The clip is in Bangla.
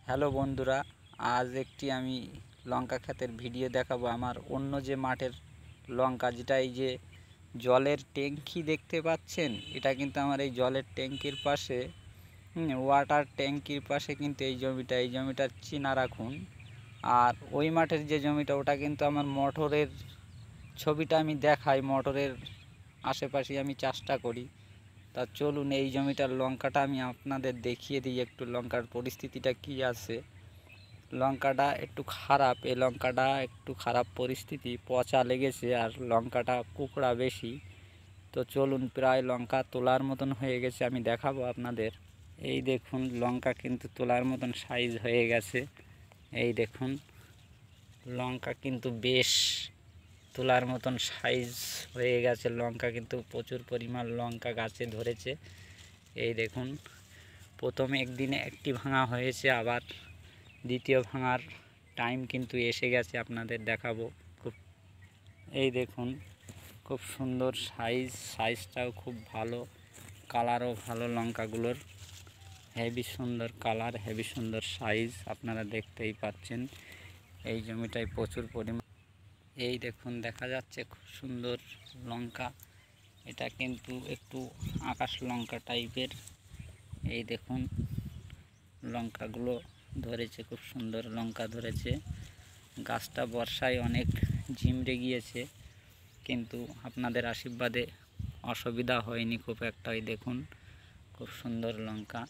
হ্যালো বন্ধুরা, আজ একটি আমি লঙ্কা ক্ষেতের ভিডিও দেখাবো। আমার অন্য যে মাঠের লঙ্কা, যেটা এই যে জলের ট্যাঙ্কি দেখতে পাচ্ছেন, এটা কিন্তু আমার এই জলের ট্যাঙ্কির পাশে ওয়াটার ট্যাঙ্কির পাশে কিন্তু এই জমিটার চিনা রাখুন। আর ওই মাঠের যে জমিটা, ওটা কিন্তু আমার মোটরের ছবিটা আমি দেখাই, মোটরের আশেপাশে আমি চাষটা করি। তা চলুন এই জমিটার লঙ্কাটা আমি আপনাদের দেখিয়ে দিই একটু, লঙ্কার পরিস্থিতিটা কী আছে। লঙ্কাটা একটু খারাপ, এই লঙ্কাটা একটু খারাপ পরিস্থিতি, পচা লেগেছে আর লঙ্কাটা কুকড়া বেশি। তো চলুন, প্রায় লঙ্কা তোলার মতন হয়ে গেছে, আমি দেখাবো আপনাদের। এই দেখুন, লঙ্কা কিন্তু তোলার মতন সাইজ হয়ে গেছে। এই দেখুন, লঙ্কা কিন্তু বেশ তোলার মতন সাইজ হয়ে গেছে। লঙ্কা কিন্তু প্রচুর পরিমাণ লঙ্কা গাছে ধরেছে। এই দেখুন, প্রথমে একদিনে একটি ভাঙা হয়েছে, আবার দ্বিতীয় ভাঙার টাইম কিন্তু এসে গেছে, আপনাদের দেখাবো। এই দেখুন, খুব সুন্দর সাইজটাও খুব ভালো, কালারও ভালো লঙ্কাগুলোর। হেভি সুন্দর কালার, হেভি সুন্দর সাইজ, আপনারা দেখতেই পাচ্ছেন। এই জমিটায় প্রচুর পরিমাণ, এই দেখুন দেখা যাচ্ছে খুব সুন্দর লঙ্কা। এটা কিন্তু একটু আকাশ লঙ্কা টাইপের। এই দেখুন, লঙ্কাগুলো ধরেছে, খুব সুন্দর লঙ্কা ধরেছে। গাছটা বর্ষায় অনেক ঝিমড়ে গিয়েছে, কিন্তু আপনাদের আশীর্বাদে অসুবিধা হয়নি খুব একটা। এই দেখুন, খুব সুন্দর লঙ্কা।